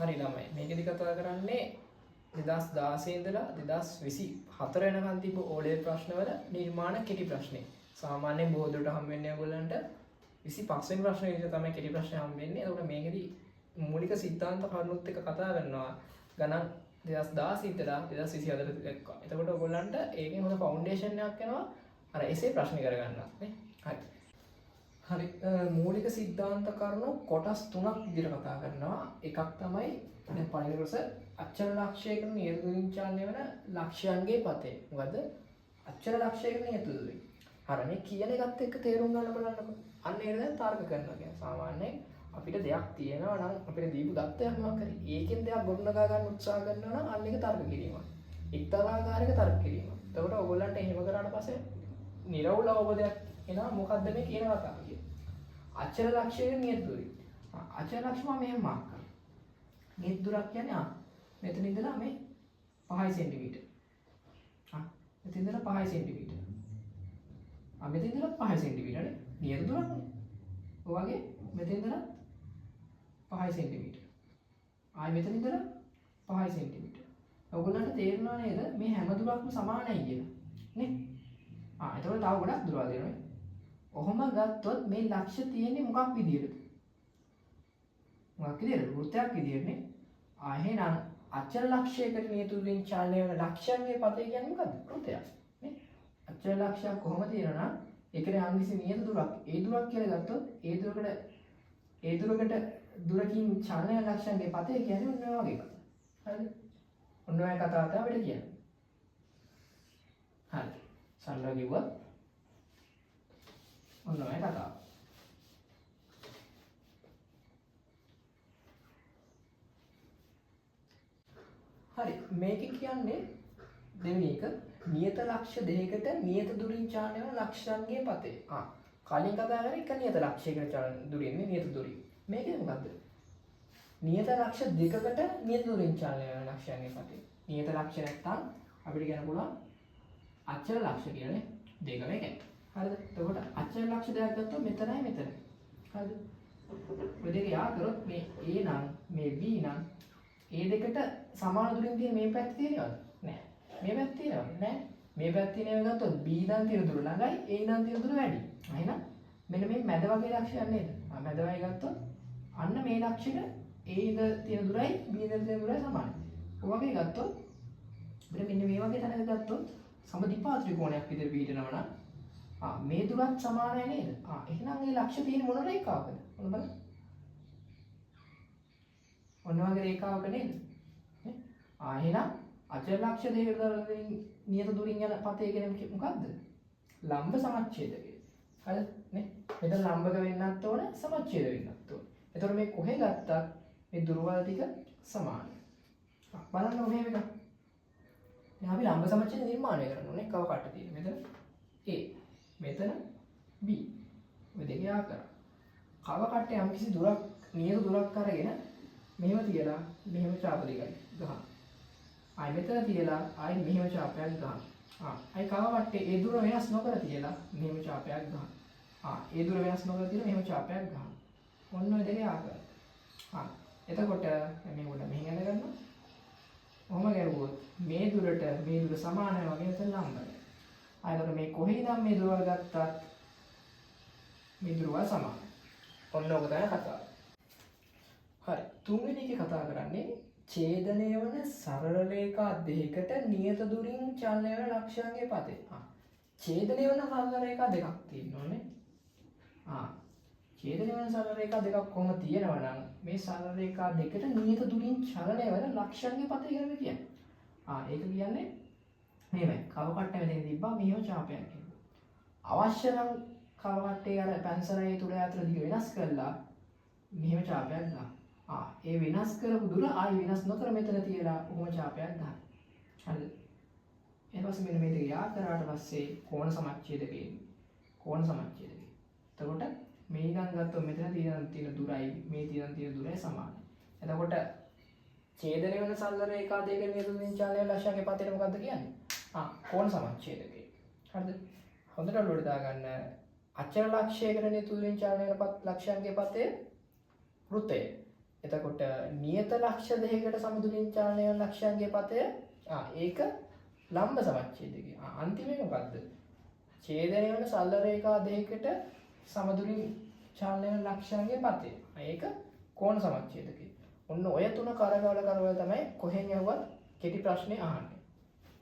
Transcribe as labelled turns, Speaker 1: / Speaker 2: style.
Speaker 1: හරි ළමයි මේකෙදි කතා කරන්නේ 2016 ඉඳලා 2024 වෙනකන් තිබ්බ ඕලේ ප්‍රශ්නවල නිර්මාණ කෙටි ප්‍රශ්නේ. සාමාන්‍යයෙන් බොහෝ දුරට හම් වෙන්නේ ඔයගොල්ලන්ට 25 වෙනි ප්‍රශ්නේ විදිහට තමයි කෙටි ප්‍රශ්නේ හම් වෙන්නේ. ඒකට මේකෙදි මූලික සිද්ධාන්ත කරුණුත් එක්ක කතා කරනවා. ගණන් 2016 ඉඳලා 2024 දක්වා. එතකොට ඔයගොල්ලන්ට ඒකෙන් හොඳ ෆවුන්ඩේෂන් එකක් එනවා. අර එසේ ප්‍රශ්න කරගන්නත් නේ. හරි. හරි මූලික සිද්ධාන්ත කරුණු කොටස් තුනක් විදිහට කතා කරනවා. එකක් තමයි දැන් පළවෙනි කොටස අච්චර ලක්ෂයකට නියුතුලින්චාලනය වෙන ලක්ෂයන්ගේ පතේ. මොකද අච්චර ලක්ෂයකට නියුතුලි. අර මේ කියන එකත් එක්ක තේරුම් ගන්න බලන්නකො. අන්න ඒක දැන් තර්ක කරනවා කියන්නේ සාමාන්‍යයෙන් අපිට දෙයක් තියෙනවා නම් අපිට දීපු දත්තයක් මොකක් හරි ඒකෙන් දෙයක් ගොඩනගා ගන්න උත්සාහ කරනවා නම් අන්න ඒක තර්ක කිරීමක්. එක්තරා ආකාරයක තර්ක කිරීමක්. එතකොට ඔයගොල්ලන්ට එහෙම කරාට පස්සේ නිරවුල් අවබෝධයක් එනවා මොකද්ද මේ කියන කතාව කියන්නේ. අච්චර ලක්ෂයක නියුතුලි. අච්චර ලක්ෂ මම මෙහෙම මාක් කරනවා. නියුත් දුරක් කියන්නේ මෙතන ඉඳලා මේ 5 සෙන්ටිමීටර්. මෙතන ඉඳලා 5 සෙන්ටිමීටර්. මෙතන ඉඳලා 5 සෙන්ටිමීටර් නේ. නියත දුරක්නේ. ඔය වගේ මෙතන ඉඳලා 5 සෙන්ටිමීටර්. මෙතන ඉඳලා 5 සෙන්ටිමීටර්. ඔයගොල්ලන්ට තේරෙනව නේද මේ හැම දුරක්ම සමානයි කියලා. නේ? එතකොට තව ගොඩක් දුරවල් දෙනවා. ඔහොම ගත්තොත් මේ ලක්ෂ තියෙන්නේ මොකක් විදියටද? මොකක් විදියටද? වෘත්තයක් විදියටනේ. එහෙනම් අචල ලක්ෂයකට නියතුලින් චලනය වෙන ලක්ෂයන්ගේ පදේ කියන්නේ මොකද්ද? වෘත්තයක්. නේ? අචල ලක්ෂයක් කොහොම තියෙනවා නම් ඒකේ යම්කිසි නියත දුරක්. ඒ දුරක් කියලා ගත්තොත් ඒ දුරකට දුරකින් චලනය ලක්ෂයන්ගේ පදේ කියන්නේ ඔන්න ඔය වගේ එකක්. හරිද? ඔන්න ඔය කතාව තමයි අපිට කියන්නේ. හරි. සරලව කිව්වොත් ඔන්න ඔය කතාව. හරි මේක කියන්නේ දෙවෙනි එක නියත ලක්ෂ දෙකකට නියත දුරින් චලනය වෙන ලක්ෂයන්ගේ පතේ. කලින් කතා කරේ එක නියත ලක්ෂයකට චලන දුරින්නේ නියත දුරින්. මේකේ මොකද්ද? නියත ලක්ෂ දෙකකට නියත දුරින් චලනය වෙන ලක්ෂයන්ගේ පතේ. නියත ලක්ෂ නැත්තම් අපිට කියන්න පුළුවන් අචල ලක්ෂ කියන්නේ දෙක මේකයි. හරිද? එතකොට අචල ලක්ෂ දෙකක් ගත්තොත් මෙතනයි මෙතනයි. හරිද? ඔය දෙක යා කරොත් මේ A නම් මේ B නම් ඒ දෙකට සමාන දුරින් තියෙන මේ පැත්ත තියෙනවද? නැහැ. මේ පැත්ත තියෙනවද? නැහැ. මේ පැත්ත තියෙනව ගත්තොත් B නම් තියෙන දුර ළඟයි A නම් තියෙන දුර වැඩි. එහෙනම් මෙන්න මේ මැද වගේ ලක්ෂයක් නේද? මැද වගේ ගත්තොත් අන්න මේ ලක්ෂෙට A ඉඳ තියෙන දුරයි B ඉඳ තියෙන දුරයි සමානයි. ඔය වගේ ගත්තොත් මෙන්න මේ වගේ තැනක ගත්තොත් සමදිපා ත්‍රිකෝණයක් විදිහට පිළිටනවා නම් මේ දුරත් සමානයි නේද? එහෙනම් මේ ලක්ෂ තියෙන මොන රේඛාවකද? මොන බලන්න. ඔන්න වගේ රේඛාවක නේද? නේ? එහෙනම් අචල ලක්ෂ දෙකකින් නියත දුරින් යන පතේ කියන්නේ මොකද්ද? ලම්බ සමච්ඡේදකය. හරිද? නේ? මෙතන ලම්බක වෙන්නත් ඕන සමච්ඡේද වෙන්නත් ඕන. එතකොට මේ කොහෙ ගත්තත් මේ දුරවල් ටික සමානයි. බලන්න ඕනේ මේක. දැන් අපි ලම්බ සමච්ඡේද නිර්මාණය කරන්න ඕනේ. කව කට්ට තියෙන. මෙතන A. මෙතන B. ඔය දෙක යා කරා. කව කට්ටේ යම් කිසි දුරක් නියත දුරක් අරගෙන මෙහෙම තියලා මෙහෙම චාප දෙකයි ගහන. මෙතන තියලා මෙහෙම චාපයක් ගහන. කව කට්ටේ ඒ දුර වෙනස් නොකර තියලා මෙහෙම චාපයක් ගහන. ඒ දුර වෙනස් නොකර තියලා මෙහෙම චාපයක් ගහන. ඔන්න ඔය දෙක යා කරා. එතකොට මේ උඩ මෙහෙම යන ගන්නවා. ඔහොම ගැරුවොත් මේ දුරට මේ දුර සමානයි වගේ නැත්නම් ලම්බයි. එතකොට මේ කොහේ ඉඳන් මේ දුරවල් ගත්තත් මේ දුරවල් සමානයි. ඔන්න ඔක තමයි කතාව. හරි තුන්වෙනි එකේ කතා කරන්නේ ඡේදනය වන සරල රේඛා දෙකකට නියත දුරින් චලනය වෙන ලක්ෂයන්ගේ පතේ. ඡේදනය වන සරල රේඛා දෙකක් තියෙනවානේ. ඡේදනය වන සරල රේඛා දෙකක් කොහොම තියෙනවා නම් මේ සරල රේඛා දෙකට නියත දුරින් චලනය වෙන ලක්ෂයන්ගේ පතේ කියලා කියන්නේ. ඒක කියන්නේ මෙහෙමයි. කව කට්ට මෙතන තිබ්බා මෙහෙම ඡාපයක් එනවා. අවශ්‍ය නම් කව කට්ටේ අර පැන්සලේ තුඩ අතර දිග වෙනස් කරලා මෙහෙම ඡාපයක් ගන්න. ඒ වෙනස් කරපු දුර වෙනස් නොකර මෙතන තියලා කොහොම ඡාපයක් ගන්න. හරිද? ඊට පස්සේ මෙන්න මේ දෙක යා කරාට පස්සේ කෝණ සමච්ඡේදකේ කෝණ සමච්ඡේදකේ. එතකොට මේ ඉඳන් ගත්තොත් මෙතන තියෙන දුරයි මේ තියෙන දුරයි සමානයි. එතකොට ඡේදනය වෙන සරල රේඛා දෙක නියතුලින් චලනය ලක්ෂයන්ගේ පතේට මොකද්ද කියන්නේ? කෝණ සමච්ඡේදකේ. හරිද? හොඳට ඔළුවට දාගන්න අචල ලක්ෂයකට නියතුලින් චලනය වෙන ලක්ෂයන්ගේ පතේ වෘත්තය. එතකොට නියත ලක්ෂ දෙකකට සමදුලින් චලනය වන ලක්ෂයන්ගේ පතය ඒක ලම්බ සමච්ඡේදකය. අන්තිම එක මොකද්ද? ඡේදනය වන සරල රේඛා දෙකකට සමදුලින් චලනය වන ලක්ෂයන්ගේ පතය. ඒක කෝණ සමච්ඡේදකය. ඔන්න ඔය තුන කරවල තමයි කොහෙන් යවුවත් කෙටි ප්‍රශ්නේ අහන්නේ.